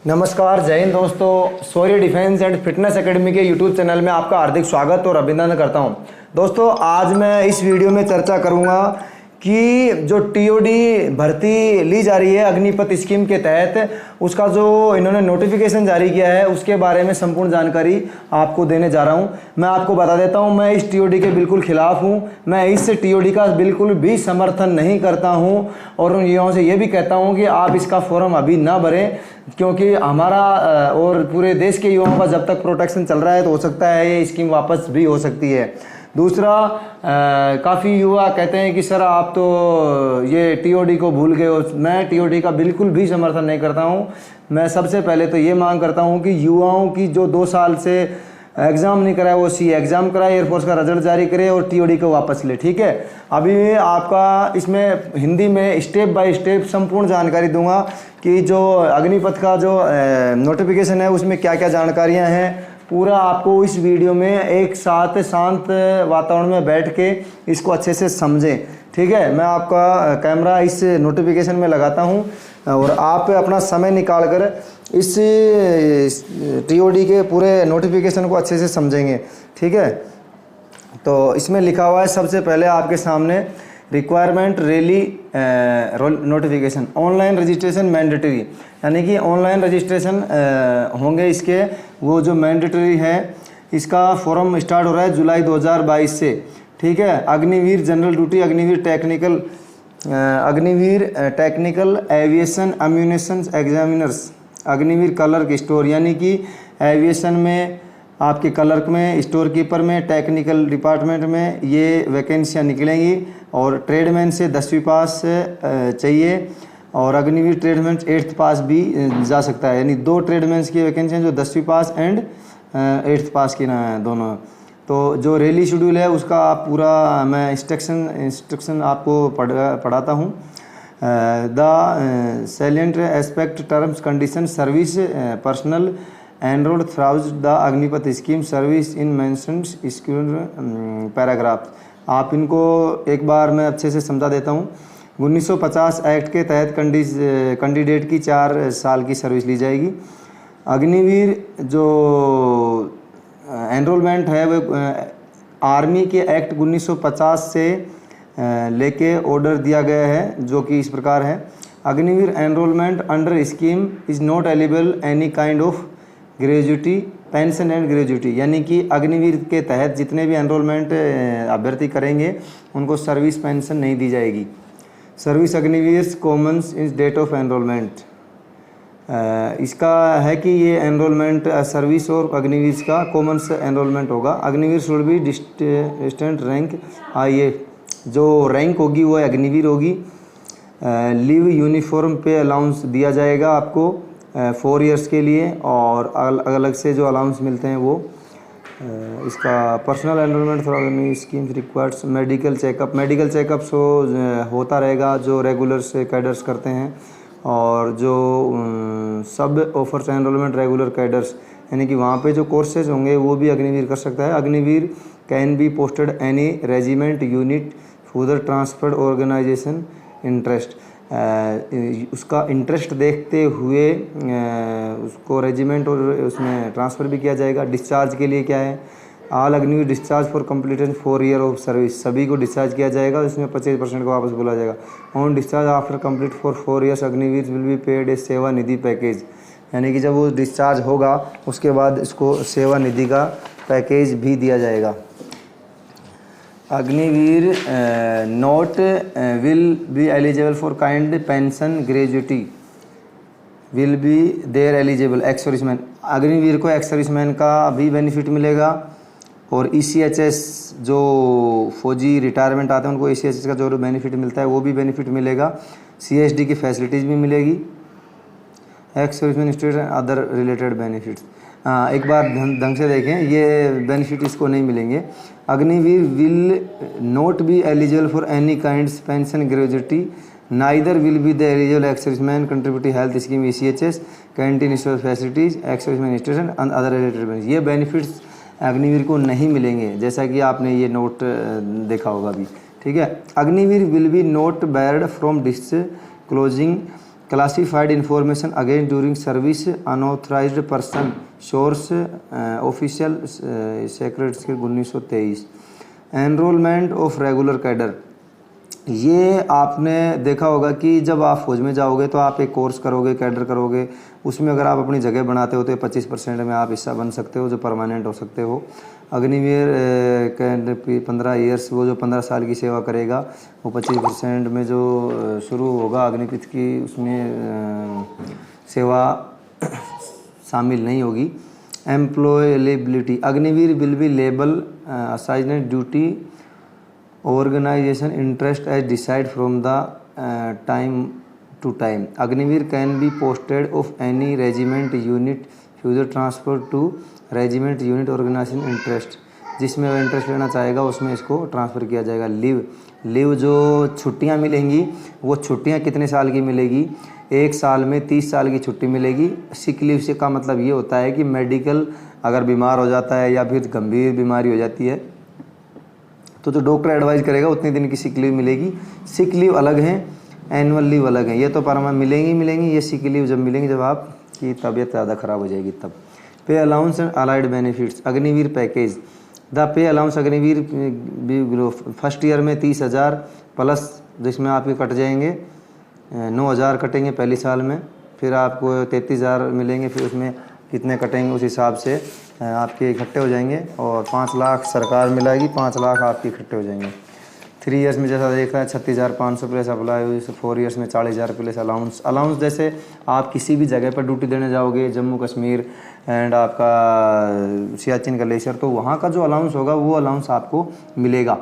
नमस्कार, जय हिंद दोस्तों। शौर्य डिफेंस एंड फिटनेस एकेडमी के यूट्यूब चैनल में आपका हार्दिक स्वागत और अभिनंदन करता हूं। दोस्तों, आज मैं इस वीडियो में चर्चा करूंगा कि जो टीओडी भर्ती ली जा रही है अग्निपथ स्कीम के तहत, उसका जो इन्होंने नोटिफिकेशन जारी किया है उसके बारे में संपूर्ण जानकारी आपको देने जा रहा हूं। मैं आपको बता देता हूं, मैं इस टीओडी के बिल्कुल खिलाफ हूं। मैं इस टीओडी का बिल्कुल भी समर्थन नहीं करता हूं और उन युवाओं से ये भी कहता हूं कि आप इसका फॉर्म अभी ना भरें, क्योंकि हमारा और पूरे देश के युवाओं का जब तक प्रोटेक्शन चल रहा है तो हो सकता है ये स्कीम वापस भी हो सकती है। दूसरा, काफ़ी युवा कहते हैं कि सर आप तो ये टीओडी को भूल गए हो। मैं टीओडी का बिल्कुल भी समर्थन नहीं करता हूं। मैं सबसे पहले तो ये मांग करता हूं कि युवाओं की जो 2 साल से एग्ज़ाम नहीं कराए वो सी एग्ज़ाम कराए, एयरफोर्स का रिजल्ट जारी करे और टीओडी को वापस ले। ठीक है, अभी आपका इसमें हिंदी में स्टेप बाय स्टेप संपूर्ण जानकारी दूंगा कि जो अग्निपथ का जो नोटिफिकेशन है उसमें क्या क्या जानकारियां हैं। पूरा आपको इस वीडियो में एक साथ शांत वातावरण में बैठ के इसको अच्छे से समझें। ठीक है, मैं आपका कैमरा इस नोटिफिकेशन में लगाता हूं और आप अपना समय निकाल कर इस टीओडी के पूरे नोटिफिकेशन को अच्छे से समझेंगे। ठीक है, तो इसमें लिखा हुआ है सबसे पहले आपके सामने requirement rally notification, online registration mandatory, यानी कि ऑनलाइन रजिस्ट्रेशन होंगे इसके। वो जो मैंडेटरी है इसका फॉर्म स्टार्ट हो रहा है जुलाई 2022 से। ठीक है, Agniveer general duty, Agniveer technical aviation ammunition examiners, Agniveer clerk store, यानी कि एविएशन में आपके क्लर्क में, स्टोर कीपर में, टेक्निकल डिपार्टमेंट में ये वैकेंसियाँ निकलेंगी। और ट्रेडमैन से 10वीं पास चाहिए और अग्निवीर ट्रेडमैन 8th पास भी जा सकता है, यानी 2 ट्रेडमैन्स की वैकेंसियाँ जो 10वीं पास एंड 8th पास की ना दोनों। तो जो रैली शेड्यूल है उसका आप पूरा मैं इंस्ट्रक्शन आपको पढ़ाता हूँ। The salient aspect terms condition service personnel enrolled through the Agnipath scheme service in mentioned school paragraph. आप इनको एक बार मैं अच्छे से समझा देता हूँ। 1950 एक्ट के तहत कैंडिडेट की 4 साल की सर्विस ली जाएगी। अग्निवीर जो एनरोलमेंट है वो आर्मी के एक्ट 1950 से लेके ऑर्डर दिया गया है, जो कि इस प्रकार है। Agniveer enrolment under scheme is not eligible any kind of gratuity pension and gratuity, यानी कि अग्निवीर के तहत जितने भी एनरोलमेंट अभ्यर्थी करेंगे उनको सर्विस पेंशन नहीं दी जाएगी। Service Agniveer commences in date of enrolment, इसका है कि ये एनरोलमेंट सर्विस और अग्निवीर का कॉमन्स एनरोलमेंट होगा। Agniveer should be distant rank if, जो रैंक होगी वो अग्निवीर होगी। लीव यूनिफॉर्म पे अलाउंस दिया जाएगा आपको 4 इयर्स के लिए, और अलग से जो अलाउंस मिलते हैं वो इसका personnel enrolment for schemes requires medical checkup होता रहेगा जो रेगुलर से कैडर्स करते हैं। और जो सब ऑफर्स एनरोलमेंट रेगुलर कैडर्स, यानी कि वहाँ पे जो कोर्सेज होंगे वो भी अग्निवीर कर सकता है। Agniveer can be posted any regiment unit further transferred organisation interest, उसका इंटरेस्ट देखते हुए उसको रेजिमेंट और उसमें ट्रांसफ़र भी किया जाएगा। डिस्चार्ज के लिए क्या है, all Agniveer discharge for completed 4 year of service, सभी को डिस्चार्ज किया जाएगा, इसमें 25% को वापस बोला जाएगा। On discharge after complete for 4 years Agniveer will be paid a Seva Nidhi package, यानी कि जब वो डिस्चार्ज होगा उसके बाद इसको सेवा निधि का पैकेज भी दिया जाएगा। Agniveer not will be eligible for kind pension gratuity will be there eligible ex serviceman, Agniveer को एक्स सर्विसमैन का भी बेनिफिट मिलेगा। और ECHS जो फौजी रिटायरमेंट आते हैं उनको ECHS का जो बेनिफिट मिलता है वो भी बेनिफिट मिलेगा। CSD की फैसिलिटीज़ भी मिलेगी। Ex serviceman state and other related benefits, एक बार ढंग से देखें, ये बेनिफिट इसको नहीं मिलेंगे। Agniveer will not be eligible for any kinds pension gratuity, neither will be the eligible ex serviceman contributory health scheme ECHS canteen store facilities ex serviceman station and other related benefits, ये benefits Agniveer को नहीं मिलेंगे, जैसा कि आपने ये note देखा होगा अभी। ठीक है, Agniveer will be not barred from disclosing classified information again during service, unauthorised person, source official secretary 1923। Enrolment of regular cadre, ये आपने देखा होगा कि जब आप फौज में जाओगे तो आप एक कोर्स करोगे, कैडर करोगे, उसमें अगर आप अपनी जगह बनाते हो तो 25% में आप हिस्सा बन सकते हो, जो परमानेंट हो सकते हो। अग्निवीर 15 ईयर्स, वो जो 15 साल की सेवा करेगा वो 25% में जो शुरू होगा अग्निपथ की, उसमें सेवा शामिल नहीं होगी। Employability, Agniveer will B label assignment duty organization interest as decide from the time to time. Agniveer can be posted of any regiment unit future transfer to regiment unit organization interest, जिसमें वह इंटरेस्ट लेना चाहेगा उसमें इसको transfer किया जाएगा। Leave जो छुट्टियां मिलेंगी वो छुट्टियां कितने साल की मिलेगी? 1 साल में 30 साल की छुट्टी मिलेगी। सिक लीव से का मतलब ये होता है कि मेडिकल अगर बीमार हो जाता है या फिर गंभीर बीमारी हो जाती है तो जो डॉक्टर एडवाइस करेगा उतने दिन की सिक लीव मिलेगी। सिक लीव अलग है, एनुअल लीव अलग है। ये तो परमानेंट मिलेंगी। ये सिक लीव जब मिलेंगी जब आपकी तबीयत ज़्यादा ख़राब हो जाएगी तब। पे allowance and allied benefits, Agniveer package, the pay allowance Agniveer first year में 30,000 प्लस, जिसमें आपके कट जाएंगे 9,000 कटेंगे पहले साल में, फिर आपको 33,000 मिलेंगे, फिर उसमें कितने कटेंगे उस हिसाब से आपके इकट्ठे हो जाएंगे, और 5 लाख सरकार मिलाएगी, 5 लाख आपके इकट्ठे हो जाएंगे। 3 ईयर्स में जैसा देख रहा है 36,500 प्लस अप्लाई, 4 ईयर्स में 40,000 प्लस अलाउंस जैसे आप किसी भी जगह पर ड्यूटी देने जाओगे, जम्मू कश्मीर एंड आपका सियाचिन ग्लेशियर, तो वहाँ का जो अलाउंस होगा वो अलाउंस आपको मिलेगा।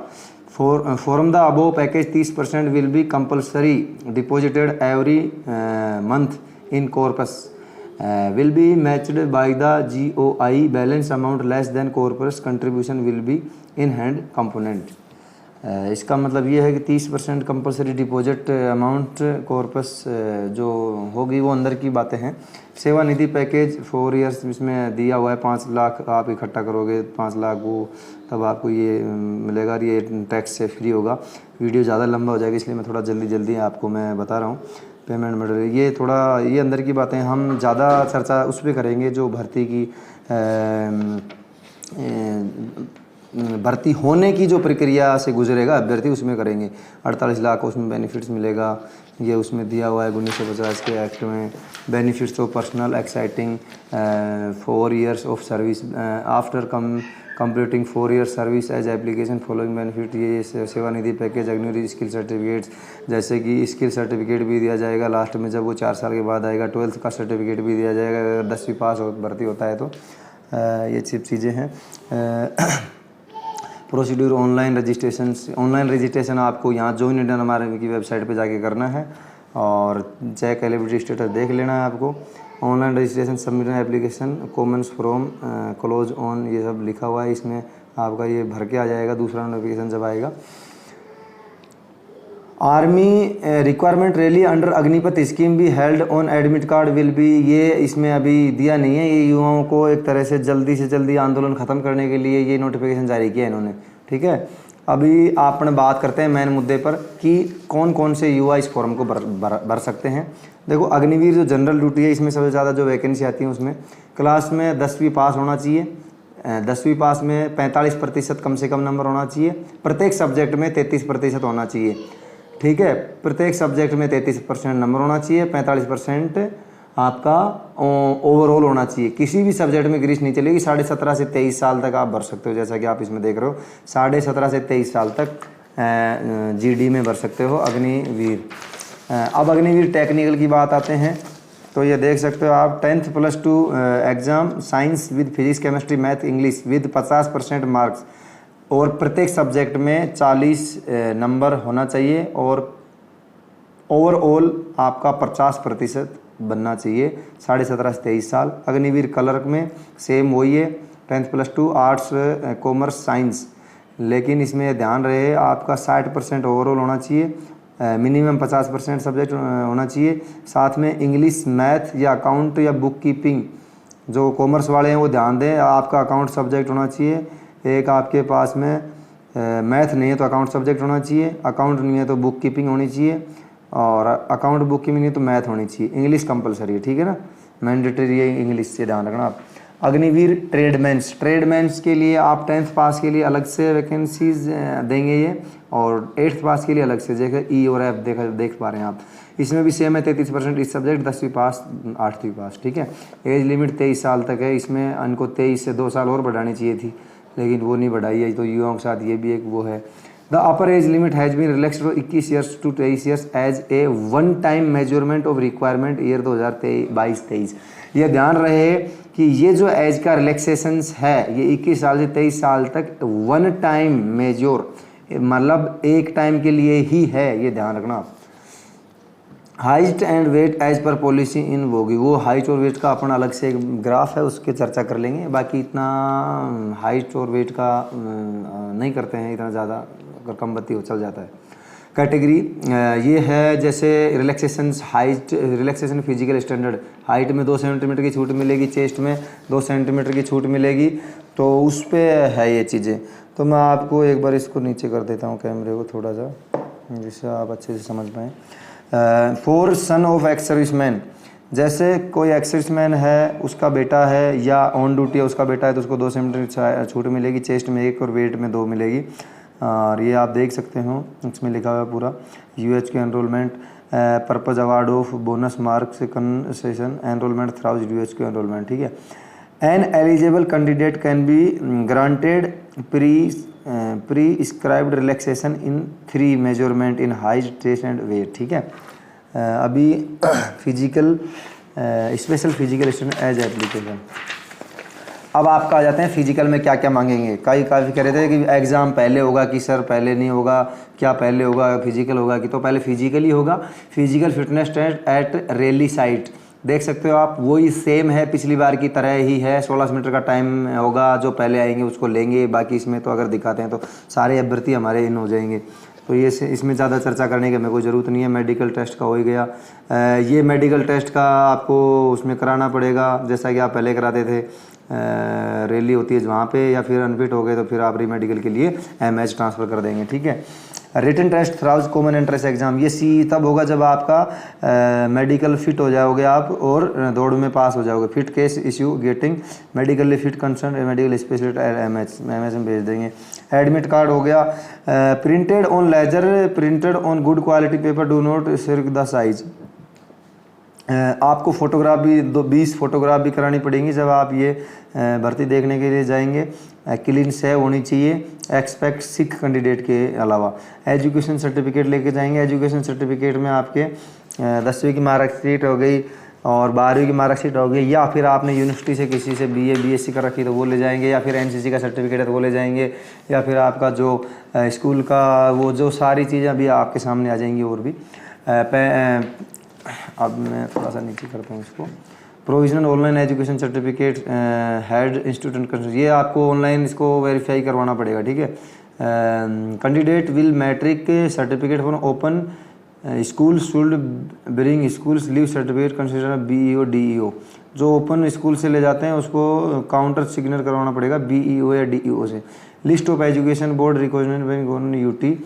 For the above package 30% will be compulsory deposited every month in corpus, will be matched by the GOI balance amount less than corpus contribution will be in hand component। इसका मतलब ये है कि 30% compulsory deposit amount corpus जो होगी वो अंदर की बातें हैं। सेवानिधि पैकेज 4 ईयर्स इसमें दिया हुआ है, 5 लाख आप इकट्ठा करोगे, 5 लाख वो तब आपको ये मिलेगा, ये टैक्स से फ्री होगा। वीडियो ज़्यादा लंबा हो जाएगा इसलिए मैं थोड़ा जल्दी आपको मैं बता रहा हूँ। पेमेंट मॉडल ये थोड़ा ये अंदर की बातें हम ज़्यादा चर्चा उस पर करेंगे जो भर्ती की भर्ती होने की जो प्रक्रिया से गुजरेगा अभ्यर्थी, उसमें करेंगे। 48 लाख उसमें बेनिफिट्स मिलेगा, ये उसमें दिया हुआ है 1950 के एक्ट में। Benefits of personal exciting 4 years of service after completing 4 year service as application following benefit, ये Seva Nidhi package, Agniveer skill certificates, जैसे कि स्किल सर्टिफिकेट भी दिया जाएगा लास्ट में जब वो 4 साल के बाद आएगा। 12th का सर्टिफिकेट भी दिया जाएगा अगर 10वीं पास हो भर्ती होता है तो। ये सब चीज़ें हैं। प्रोसीड्यूर ऑनलाइन रजिस्ट्रेशन आपको यहाँ जॉइन इंडियन हमारे की वेबसाइट पे जाके करना है और चेक एलिजिबिलिटी स्टेटस देख लेना है आपको। Online registration submit application comments from close on, ये सब लिखा हुआ है इसमें, आपका ये भर के आ जाएगा दूसरा नोटिफिकेशन जब आएगा। Army requirement rally under Agnipath scheme भी held on admit card will be, ये इसमें अभी दिया नहीं है। ये युवाओं को एक तरह से जल्दी आंदोलन ख़त्म करने के लिए ये नोटिफिकेशन जारी किया इन्होंने, ठीक है। अभी आपने बात करते हैं मेन मुद्दे पर कि कौन कौन से युवा इस फॉर्म को भर सकते हैं। देखो अग्निवीर जो जनरल ड्यूटी है इसमें सबसे ज़्यादा जो वैकेंसी आती है उसमें क्लास में 10वीं पास होना चाहिए, 10वीं पास में 45% कम से कम नंबर होना चाहिए, प्रत्येक सब्जेक्ट में 33% होना चाहिए, ठीक है। प्रत्येक सब्जेक्ट में 33% नंबर होना चाहिए, 45% आपका ओवरऑल होना चाहिए। किसी भी सब्जेक्ट में ग्रीस नहीं चलेगी। 17.5 से 23 साल तक आप भर सकते हो, जैसा कि आप इसमें देख रहे हो 17.5 से 23 साल तक जीडी में भर सकते हो अग्निवीर। अब अग्निवीर टेक्निकल की बात आते हैं तो ये देख सकते हो आप 10th +2 exam science with physics chemistry math English with 50% marks, और प्रत्येक सब्जेक्ट में 40 नंबर होना चाहिए, और ओवरऑल आपका 50% बनना चाहिए। 17.5 से 23 साल। अग्निवीर क्लर्क में सेम वही है, 10th +2 आर्ट्स कॉमर्स साइंस, लेकिन इसमें ध्यान रहे आपका 60% ओवरऑल होना चाहिए, मिनिमम 50% सब्जेक्ट होना चाहिए। साथ में इंग्लिश मैथ या अकाउंट या बुक कीपिंग, जो कॉमर्स वाले हैं वो ध्यान दें, आपका अकाउंट सब्जेक्ट होना चाहिए। एक आपके पास में मैथ नहीं है तो अकाउंट सब्जेक्ट होना चाहिए, अकाउंट नहीं है तो बुक कीपिंग होनी चाहिए, और अकाउंट बुक की नहीं तो मैथ होनी चाहिए, इंग्लिश कंपलसरी है, ठीक है ना, मैंडेटरी है इंग्लिश से ध्यान रखना आप। अग्निवीर ट्रेडमैन्स के लिए आप 10th पास के लिए अलग से वैकेंसीज देंगे ये, और 8th पास के लिए अलग से, जैसे ई और एफ देख पा रहे हैं आप। इसमें भी सेम है 33% इस सब्जेक्ट, 10वीं पास 8वीं पास, ठीक है। एज लिमिट 23 साल तक है, इसमें इनको 23 से 2 साल और बढ़ानी चाहिए थी लेकिन वो नहीं बढ़ाई है, तो युवाओं के साथ ये भी एक वो है। The upper age limit has been relaxed from 21 years to 23 years as a one time measurement of requirement year 2022-23। ये ध्यान रहे कि ये जो एज का रिलैक्सेशंस है ये 21 साल से 23 साल तक वन टाइम मेजर, मतलब एक टाइम के लिए ही है, ये ध्यान रखना आप। Height and weight as per policy in vogue, वो हाइट और वेट का अपन अलग से एक ग्राफ है उसके चर्चा कर लेंगे, बाकी इतना हाइट और वेट का नहीं करते हैं इतना ज़्यादा, अगर कम बत्ती हो चल जाता है। कैटेगरी ये है जैसे relaxations, height relaxation physical standard, height में 2 सेंटीमीटर की छूट मिलेगी, चेस्ट में 2 सेंटीमीटर की छूट मिलेगी, तो उस पर है ये चीज़ें। तो मैं आपको एक बार इसको नीचे कर देता हूँ कैमरे को थोड़ा सा, जिससे आप अच्छे से समझ पाएँ। For son of ex serviceman, जैसे कोई एक्स सर्विसमैन है उसका बेटा है या ऑन ड्यूटी है उसका बेटा है तो उसको 2 सेंटीमीटर छूट मिलेगी, चेस्ट में 1 और वेट में 2 मिलेगी। और ये आप देख सकते हो इसमें लिखा हुआ है पूरा यूएच के enrolment purpose award of bonus mark से कंसेशन एनरोलमेंट थ्राउज यूएच के एनरोलमेंट, ठीक है। An eligible candidate can be granted prescribed relaxation in 3 measurement in height, chest and weight, ठीक है। अभी physical special physical standard age application. अब आपका आ जाते हैं फिजिकल में क्या क्या मांगेंगे। काफ़ी कह रहे थे कि एग्ज़ाम पहले होगा कि सर पहले नहीं होगा, क्या पहले होगा फिजिकल होगा कि, तो पहले फिजिकल ही होगा। Physical fitness test at rally site, देख सकते हो आप, वही सेम है पिछली बार की तरह ही है। 16 मीटर का टाइम होगा, जो पहले आएंगे उसको लेंगे, बाकी इसमें तो अगर दिखाते हैं तो सारे अभ्यर्थी हमारे इन हो जाएंगे, तो ये इसमें ज़्यादा चर्चा करने की हमें कोई ज़रूरत नहीं है। मेडिकल टेस्ट का हो ही गया, ये मेडिकल टेस्ट का आपको उसमें कराना पड़ेगा जैसा कि आप पहले कराते थे, रैली होती है वहाँ पे, या फिर अनफिट हो गए तो फिर आप री मेडिकल के लिए एमएच ट्रांसफ़र कर देंगे, ठीक है। Written test through common entrance exam, ये सी तब होगा जब आपका मेडिकल फिट हो जाओगे आप और दौड़ में पास हो जाओगे। Fit case issue getting medically fit concern medical specialist MH में भेज देंगे। एडमिट कार्ड हो गया, printed on laser, printed on good quality paper, do not shrink the size. आपको फोटोग्राफ भी 20 फोटोग्राफ भी करानी पड़ेंगी जब आप ये भर्ती देखने के लिए जाएंगे। क्लीन सेव होनी चाहिए, एक्सपेक्ट सिख कैंडिडेट के अलावा। एजुकेशन सर्टिफिकेट लेके जाएंगे, एजुकेशन सर्टिफिकेट में आपके 10वीं की मार्कशीट हो गई और 12वीं की मार्कशीट हो गई, या फिर आपने यूनिवर्सिटी से किसी से बीए बीएससी कर रखी तो वो ले जाएंगे, या फिर एनसीसी का सर्टिफिकेट है तो वो ले जाएंगे, या फिर आपका जो स्कूल का वो जो सारी चीज़ें अभी आपके सामने आ जाएंगी। और भी अब मैं थोड़ा सा नीचे करता हूँ इसको। Provisional online education certificate head institute concern, ये आपको ऑनलाइन इसको वेरीफाई करवाना पड़ेगा, ठीक है। Candidate will matric certificate for open school should bring school's leave certificate consider BEO DEO, जो ओपन स्कूल से ले जाते हैं उसको काउंटर सिग्नर करवाना पड़ेगा बीईओ या डीईओ से। List of education board recognition UT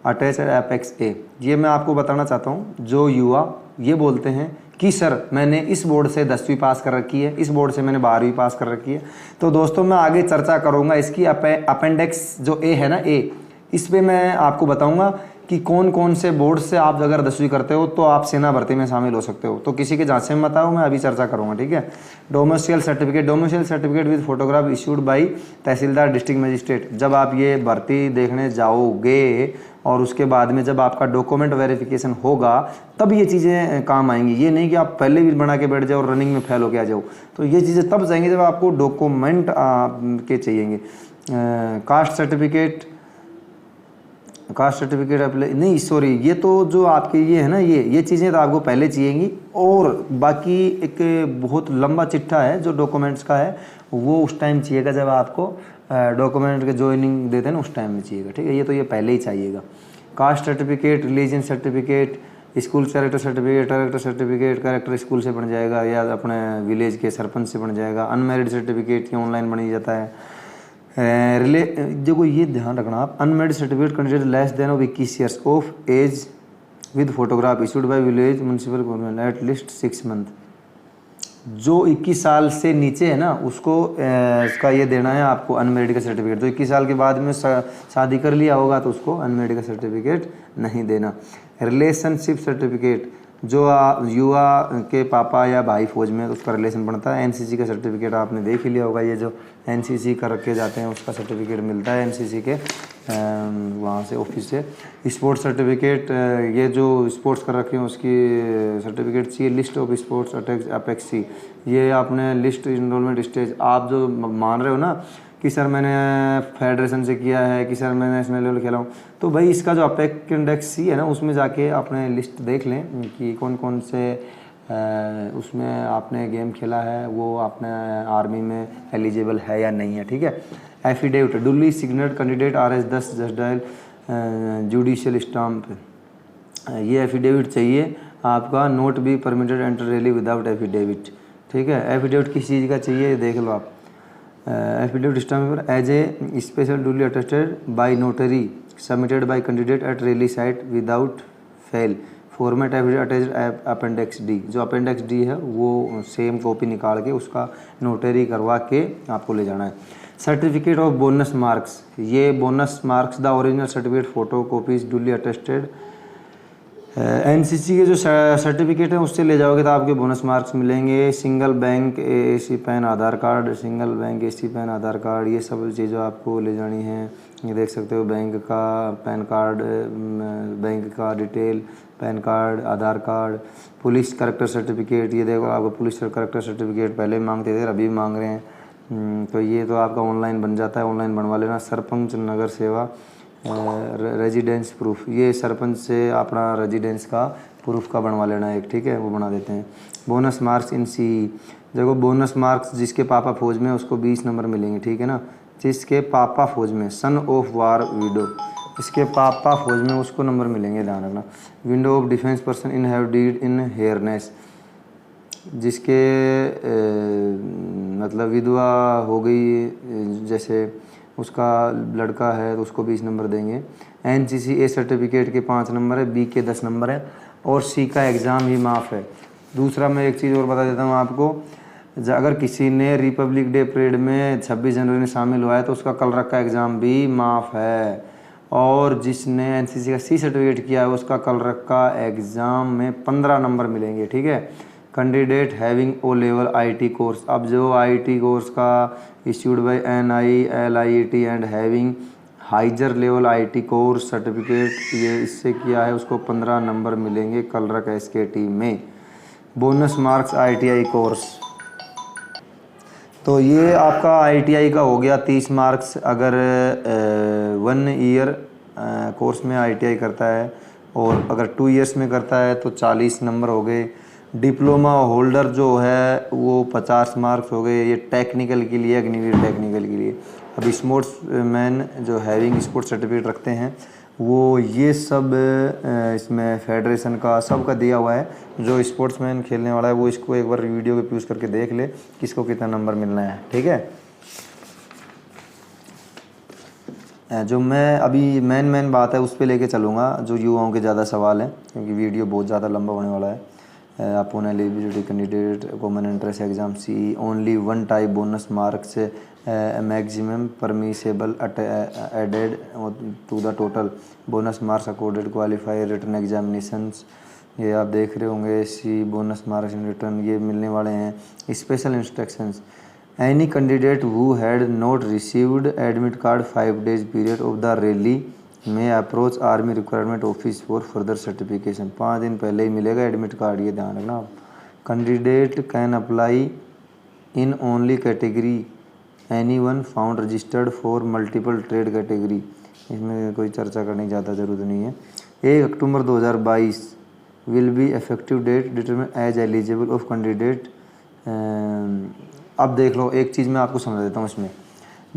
attach apex A, ये मैं आपको बताना चाहता हूँ, जो युवा ये बोलते हैं कि सर मैंने इस बोर्ड से 10वीं पास कर रखी है, इस बोर्ड से मैंने 12वीं पास कर रखी है, तो दोस्तों मैं आगे चर्चा करूँगा इसकी अपेंडिक्स जो ए है ना ए, इस पर मैं आपको बताऊँगा कि कौन कौन से बोर्ड से आप अगर 10वीं करते हो तो आप सेना भर्ती में शामिल हो सकते हो, तो किसी के जांच में मत आओ, मैं अभी चर्चा करूँगा, ठीक है। Domicile certificate with photograph issued by tehsildar district magistrate, जब आप ये भर्ती देखने जाओगे और उसके बाद में जब आपका डॉक्यूमेंट वेरिफिकेशन होगा तब ये चीज़ें काम आएंगी। ये नहीं कि आप पहले भी बना के बैठ जाओ और रनिंग में फेल होके आ जाओ, तो ये चीज़ें तब जाएंगी जब आपको डॉक्यूमेंट के चाहिएंगे। कास्ट सर्टिफिकेट अप्लाई नहीं, सॉरी, ये तो जो आपके ये है ना ये चीज़ें तो आपको पहले चाहिएंगी, और बाकी एक बहुत लंबा चिट्ठा है जो डॉक्यूमेंट्स का है वो उस टाइम चाहिएगा जब आपको डॉक्यूमेंट के ज्वाइनिंग देते हैं ना उस टाइम में चाहिएगा, ठीक है। ये तो ये पहले ही चाहिएगा। Caste certificate, religion certificate, school character certificate, character school से बन जाएगा या अपने विलेज के सरपंच से बन जाएगा। अनमैरिड सर्टिफिकेट ये ऑनलाइन बन जाता है। देखो ये ध्यान रखना आप, unmarried certificate candidate less than of 21 years of age with photograph issued by village municipal government at least 6 month. जो 21 साल से नीचे है ना उसको इसका ये देना है आपको अनमेरिड का सर्टिफिकेट। तो 21 साल के बाद में शादी कर लिया होगा तो उसको अनमेरिड का सर्टिफिकेट नहीं देना। रिलेशनशिप सर्टिफिकेट, जो युवा के पापा या भाई फौज में तो उसका रिलेशन बनता है। एनसीसी का सर्टिफिकेट आपने देख ही लिया होगा, ये जो एनसीसी कर के जाते हैं उसका सर्टिफिकेट मिलता है एनसीसी के वहाँ से ऑफिस से। स्पोर्ट्स सर्टिफिकेट, ये जो स्पोर्ट्स कर रखे हैं उसकी सर्टिफिकेट चाहिए। लिस्ट ऑफ स्पोर्ट्स अपेक्सी, ये आपने लिस्ट इनरोलमेंट स्टेज, आप जो मान रहे हो ना कि सर मैंने फेडरेशन से किया है कि सर मैं नेशनल लेवल खेला हूँ, तो भाई इसका जो अपेक इंडेक्स सी है ना उसमें जाके आपने लिस्ट देख लें कि कौन कौन से उसमें आपने गेम खेला है, वो आपने आर्मी में एलिजिबल है या नहीं है। ठीक है। एफिडेविट, डुली सिग्नेड कैंडिडेट RS 10 जस्टाइल जुडिशियल स्टाम्प, ये एफिडेविट चाहिए आपका। Note be permitted enter rally without affidavit. ठीक है। एफिडेविट किस चीज़ का चाहिए देख लो आप। Affidavit stamp paper as a special duly attested by notary submitted by candidate at rally site without fail. Format affidavit attached appendix D, जो appendix D है वो सेम कॉपी निकाल के उसका नोटरी करवा के आपको ले जाना है। सर्टिफिकेट ऑफ बोनस मार्क्स, ये bonus marks the original certificate photo copies duly attested. NCC के जो सर्टिफिकेट है उससे ले जाओगे तो आपके बोनस मार्क्स मिलेंगे। Single bank AC PAN Aadhaar card, single bank AC PAN Aadhaar card, ये सब चीज़ें आपको ले जानी है। ये देख सकते हो बैंक का पैन कार्ड, बैंक का डिटेल, पैन कार्ड, आधार कार्ड, पुलिस करेक्टर सर्टिफिकेट, ये देखो आपको पुलिस करेक्टर सर्टिफिकेट पहले मांगते थे अभी मांग रहे हैं, तो ये तो आपका ऑनलाइन बन जाता है, ऑनलाइन बनवा लेना। सरपंच नगर सेवा रेजिडेंस प्रूफ, ये सरपंच से अपना रेजिडेंस का प्रूफ का बनवा लेना एक। ठीक है, वो बना देते हैं। बोनस मार्क्स इन सी, देखो बोनस मार्क्स जिसके पापा फौज में उसको 20 नंबर मिलेंगे। ठीक है ना, जिसके पापा फौज में, सन ऑफ वार विडो, इसके पापा फौज में उसको नंबर मिलेंगे, ध्यान रखना। Widow of defence person in have died in harness, जिसके मतलब विधवा हो गई, जैसे उसका लड़का है तो उसको 20 नंबर देंगे। एनसीसी ए सर्टिफिकेट के 5 नंबर है, बी के 10 नंबर है और सी का एग्ज़ाम ही माफ़ है। दूसरा मैं एक चीज़ और बता देता हूँ आपको, अगर किसी ने रिपब्लिक डे परेड में 26 जनवरी में शामिल हुआ है तो उसका कल रखा एग्ज़ाम भी माफ़ है। और जिसने एनसीसी का सी सर्टिफिकेट किया है उसका कल रखा एग्ज़ाम में 15 नंबर मिलेंगे। ठीक है। Candidate having O level IT course, अब जो आईटी कोर्स का issued by NILIET and having higher level IT course certificate, ये इससे किया है उसको 15 नंबर मिलेंगे कल रख SKT में। बोनस मार्क्स ITI कोर्स, तो ये आपका ITI का हो गया 30 मार्क्स अगर 1 ईयर कोर्स में ITI करता है, और अगर 2 इयर्स में करता है तो 40 नंबर हो गए। डिप्लोमा होल्डर जो है वो 50 मार्क्स हो गए। ये टेक्निकल के लिए, अग्निवीर टेक्निकल के लिए। अभी स्पोर्ट्स मैन जो हैविंग स्पोर्ट्स सर्टिफिकेट रखते हैं वो ये सब इसमें फेडरेशन का सबका दिया हुआ है। जो स्पोर्ट्समैन खेलने वाला है वो इसको एक बार वीडियो को यूज़ करके देख ले किसको कितना नंबर मिलना है। ठीक है। जो मैं अभी मेन बात है उस पर लेके चलूँगा, जो युवाओं के ज़्यादा सवाल हैं, क्योंकि वीडियो बहुत ज़्यादा लंबा होने वाला है। Upon eligibility candidate common entrance exam see only 1 type bonus marks maximum permissible added to the total bonus marks accorded qualify written examinations. ये आप देख रहे होंगे see bonus marks in written ये मिलने वाले हैं। Special instructions, any candidate who had not received admit card 5 days period of the rally में approach army requirement office for further certification. 5 दिन पहले ही मिलेगा एडमिट कार्ड, ये ध्यान रखना आप। Candidate can apply in only category any one found registered for multiple trade category, इसमें कोई चर्चा करने की ज़्यादा ज़रूरत नहीं है। 1 October 2022 will be effective date determine age eligible of candidate. अब देख लो एक चीज़ मैं आपको समझा देता हूँ इसमें।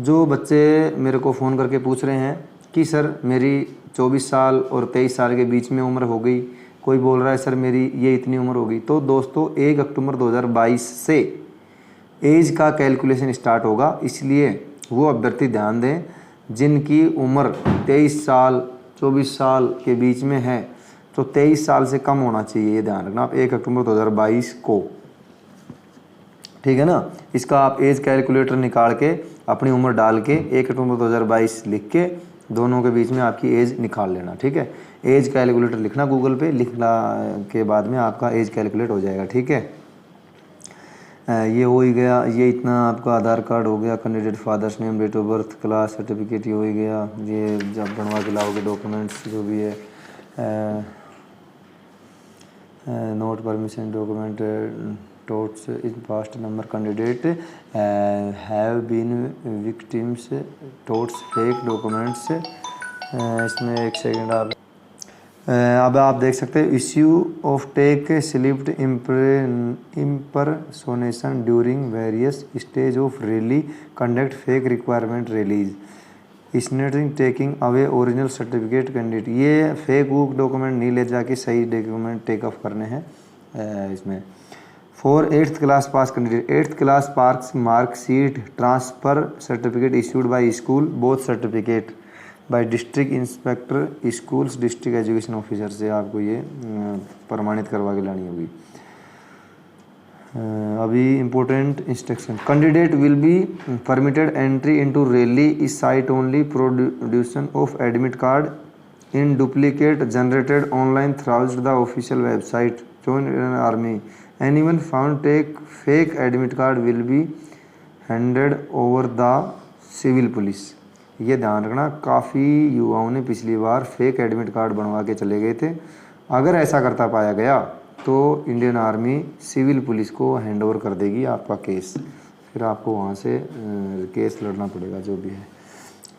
जो बच्चे मेरे को फ़ोन करके पूछ रहे हैं कि सर मेरी 24 साल और 23 साल के बीच में उम्र हो गई, कोई बोल रहा है सर मेरी ये इतनी उम्र हो गई, तो दोस्तों 1 अक्टूबर 2022 से एज का कैलकुलेशन स्टार्ट होगा। इसलिए वो अभ्यर्थी ध्यान दें जिनकी उम्र 23 साल 24 साल के बीच में है, तो 23 साल से कम होना चाहिए, ये ध्यान रखना आप 1 अक्टूबर 2022 को, ठीक है ना। इसका आप एज कैलकुलेटर निकाल के अपनी उम्र डाल के 1 अक्टूबर 2022 लिख के दोनों के बीच में आपकी एज निकाल लेना, ठीक है। एज कैलकुलेटर लिखना गूगल पे, लिखना के बाद में आपका एज कैलकुलेट हो जाएगा, ठीक है। ये हो ही गया, ये इतना आपका आधार कार्ड हो गया, candidate father's name, date of birth, class certificate, ये हो ही गया। ये जब बनवा के लाओगे डॉक्यूमेंट्स जो भी है, note permission document, touts in past number candidate have been victims touts fake documents. इसमें एक सेकंड आप अब आप देख सकते हैं, issue of take slipped impersonation during various stage of rally, conduct fake requirement rallies, snatching taking away original certificate candidate. ये fake book document नहीं ले जाके सही डॉक्यूमेंट टेक ऑफ करने हैं इसमें। For 8th class pass candidate, 8th class pass marksheet, transfer certificate issued by school, both certificate by district inspector schools, district education officer से आपको ये प्रमाणित करवा के लानी होगी। अभी important instruction, candidate will be permitted entry into rally इस site only, production of admit card in duplicate generated online through the official website, join Indian army, anyone found take fake admit card will B handed over the civil police. ये ध्यान रखना, काफ़ी युवाओं ने पिछली बार fake admit card बनवा के चले गए थे। अगर ऐसा करता पाया गया तो इंडियन आर्मी सिविल पुलिस को हैंड ओवर कर देगी आपका केस, फिर आपको वहाँ से केस लड़ना पड़ेगा जो भी है।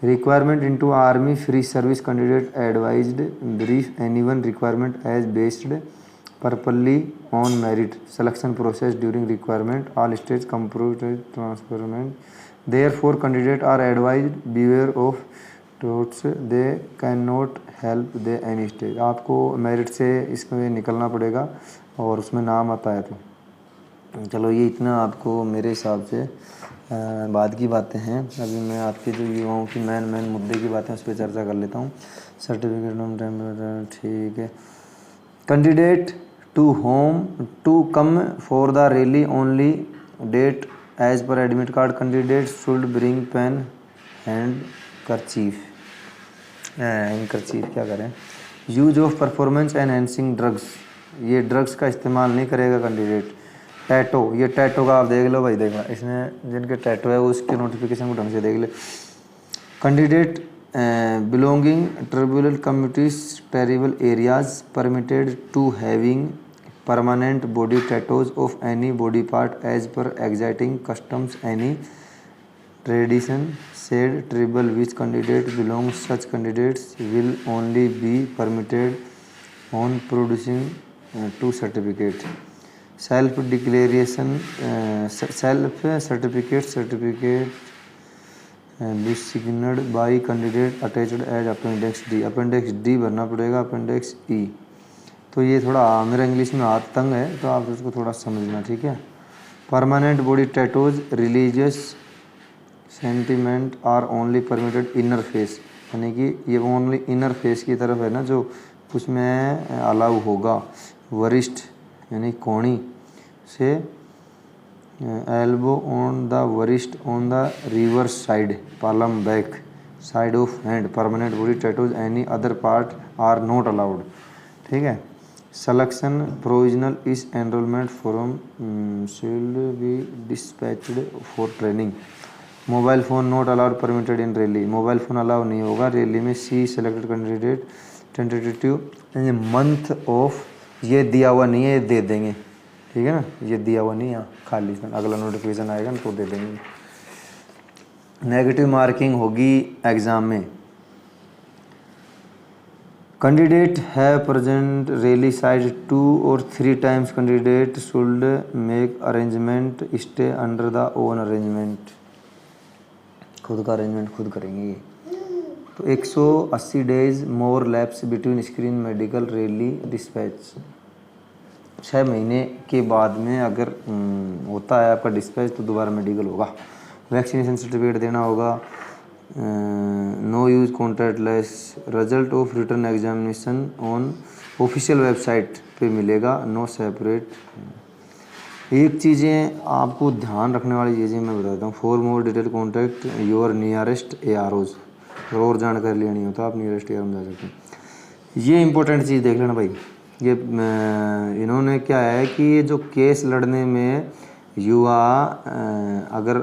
Requirement into army free service, candidate advised brief anyone requirement as based purely on merit, selection process during requirement, all stage computer transparent, therefore candidate are advised beware of totes they cannot help they any stage। आपको merit से इसमें निकलना पड़ेगा और उसमें नाम आता है तो चलो, ये इतना आपको मेरे हिसाब से बाद की बातें हैं। अभी मैं आपके जो युवाओं की मेन मुद्दे की बातें उस पर चर्चा कर लेता हूँ। सर्टिफिकेट नम टाइम, ठीक है। Candidate to home to come for the rally only date as per admit card, candidate should bring pen हैंड करचीफ। करचीफ क्या करें, use of performance enhancing drugs, ये ड्रग्स का इस्तेमाल नहीं करेगा कैंडिडेट। टैटो, ये टैटो का आप देख लो भाई, देखना इसमें जिनके टैटो है वो उसके नोटिफिकेशन को ढंग से देख ले। Candidate belonging tribunal communities terrible areas permitted to having permanent body tattoos of any body part as per existing customs, any tradition said tribal which candidate belongs, such candidates will only be permitted on producing two certificate, self declaration self certificate be signed by candidate attached as appendix D। appendix D भरना पड़ेगा, appendix E। तो ये थोड़ा मेरा English में हाथ तंग है तो आप उसको थोड़ा समझना, ठीक है। Permanent body tattoos religious sentiment are only permitted inner face, यानी कि ये ओनली इनर फेस की तरफ है ना जो उसमें अलाउ होगा। वरिष्ठ यानी कोणी से एल्बो ऑन द वरिष्ठ on the reverse side, palm back side of hand, permanent body tattoos any other part are not allowed, ठीक है। Selection provisional is enrollment form should be dispatched for training। Mobile phone not allowed permitted in rally, mobile phone allow नहीं होगा रैली में। See selected candidate tentative month of, ये दिया हुआ नहीं है, ये दे देंगे, ठीक है ना, ये दिया हुआ नहीं है खाली, अगला नोटिफिकेशन आएगा ना तो दे देंगे। नेगेटिव मार्किंग होगी एग्ज़ाम में। Candidate have present rally site 2 or 3 times, candidate should make arrangement stay under the own arrangement, खुद का अरेंजमेंट खुद करेंगे। तो 180 days more lapse between screen medical rally dispatch, 6 महीने के बाद में अगर होता है आपका डिस्पैच तो दोबारा मेडिकल होगा। वैक्सीनेशन सर्टिफिकेट देना होगा। No use contact lens, result of written examination on official website पे मिलेगा, नो सेपरेट। एक चीज़ें आपको ध्यान रखने वाली चीज़ें मैं बताता हूँ, for more detail contact your nearest AROs। और जानकारी लेनी हो तो आप नियरेस्ट ARO में जा सकते हैं। ये इंपॉर्टेंट चीज़ देख लेना भाई, ये इन्होंने क्या है कि ये जो केस लड़ने में युवा, अगर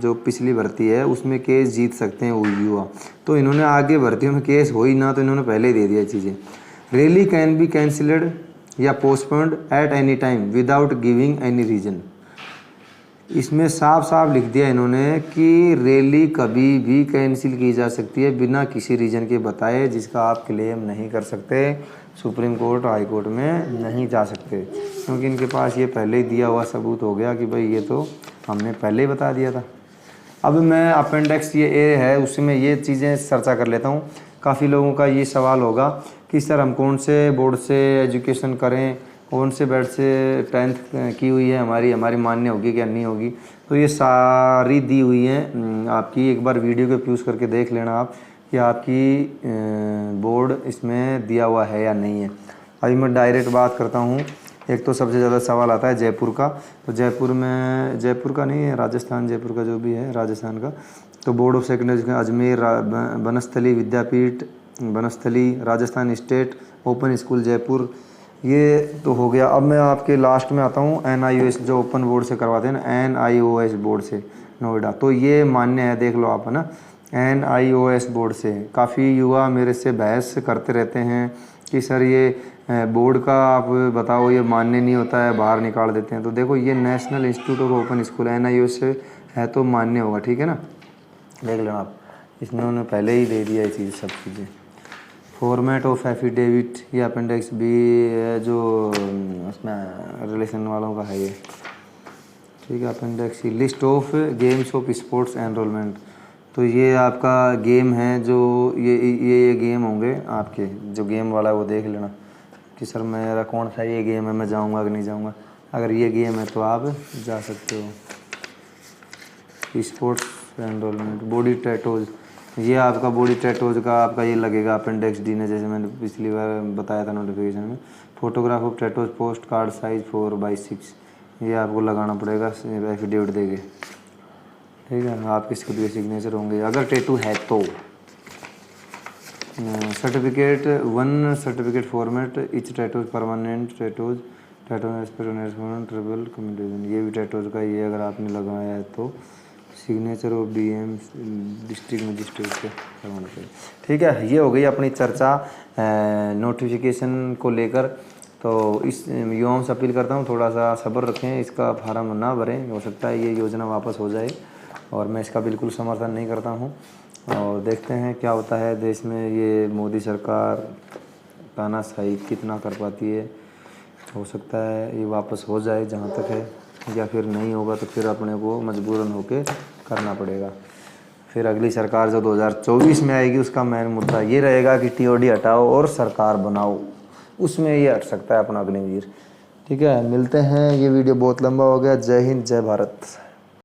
जो पिछली भर्ती है उसमें केस जीत सकते हैं वो युवा, तो इन्होंने आगे भर्तियों में केस हो ही ना, तो इन्होंने पहले ही दे दिया चीज़ें। रैली कैन बी कैंसिल्ड या postponed at any time without giving any reason. इसमें साफ साफ लिख दिया इन्होंने कि रैली कभी भी कैंसिल की जा सकती है बिना किसी रीज़न के बताए, जिसका आप क्लेम नहीं कर सकते, सुप्रीम कोर्ट हाई कोर्ट में नहीं जा सकते, क्योंकि इनके पास ये पहले ही दिया हुआ सबूत हो गया कि भाई ये तो हमने पहले ही बता दिया था। अब मैं अपेंडिक्स ये ए है उसमें ये चीज़ें चर्चा कर लेता हूँ। काफ़ी लोगों का ये सवाल होगा कि सर हम कौन से बोर्ड से एजुकेशन करें, कौन से बोर्ड से 10th की हुई है हमारी मान्य होगी क्या नहीं होगी। तो ये सारी दी हुई है आपकी, एक बार वीडियो को प्यूज करके देख लेना आप कि आपकी बोर्ड इसमें दिया हुआ है या नहीं है। अभी मैं डायरेक्ट बात करता हूँ। एक तो सबसे ज़्यादा सवाल आता है जयपुर का, तो जयपुर का नहीं है, राजस्थान, जयपुर का जो भी है राजस्थान का। तो board of secondary Ajmer, Banasthali Vidyapith, Banasthali, Rajasthan state open school Jaipur, ये तो हो गया। अब मैं आपके लास्ट में आता हूँ NIOS जो ओपन बोर्ड से करवाते हैं ना, NIOS बोर्ड से नोएडा, तो ये मान्य है, देख लो आप है ना, NIOS बोर्ड से। काफ़ी युवा मेरे से बहस करते रहते हैं कि सर ये बोर्ड का आप बताओ, ये मान्य नहीं होता है, बाहर निकाल देते हैं। तो देखो ये national institute of open school NIOS से है तो मान्य होगा, ठीक है ना, देख लेना आप, इन्होंने पहले ही दे दिया ये चीज़ सब चीज़ें। फॉर्मेट ऑफ एफिडेविट, ये अपेंडिक्स बी है जो उसमें रिलेशन वालों का है ये, ठीक है। Appendix C, list of games of sports enrolment, तो ये आपका गेम है जो ये गेम होंगे आपके, जो गेम वाला है वो देख लेना कि सर मेरा कौन सा ये गेम है, मैं जाऊंगा कि नहीं जाऊंगा। अगर ये गेम है तो आप जा सकते हो। स्पोर्ट्स एनरोलमेंट, बॉडी टैटूज, ये आपका बॉडी टैटूज का आपका ये लगेगा अपेंडिक्स डी ने, जैसे मैंने पिछली बार बताया था नोटिफिकेशन में। Photograph of tattoos, post card size 4x6, ये आपको लगाना पड़ेगा एफिडेविट देके, ठीक है। आपके खुद के सिग्नेचर होंगे अगर टैटू है तो। Certificate 1 certificate format, etch tattoos permanent tattoos, triple communication, ये भी टैटूज का ये अगर आपने लगाया है तो signature of DM district magistrate से करवाना पड़ेगा, ठीक है। ये हो गई अपनी चर्चा नोटिफिकेशन को लेकर। तो इस युवाओं से अपील करता हूँ थोड़ा सा सब्र रखें, इसका फार्म ना भरें, हो सकता है ये योजना वापस हो जाए, और मैं इसका बिल्कुल समर्थन नहीं करता हूँ। और देखते हैं क्या होता है देश में, ये मोदी सरकार तानाशाही कितना कर पाती है। हो सकता है ये वापस हो जाए जहाँ तक है, या फिर नहीं होगा तो फिर अपने को मजबूरन होके करना पड़ेगा। फिर अगली सरकार जो 2024 में आएगी उसका मेन मुद्दा ये रहेगा कि TOD हटाओ और सरकार बनाओ, उसमें ये हट सकता है अपना अग्निवीर, ठीक है। मिलते हैं, ये वीडियो बहुत लंबा हो गया। जय हिंद, जय भारत।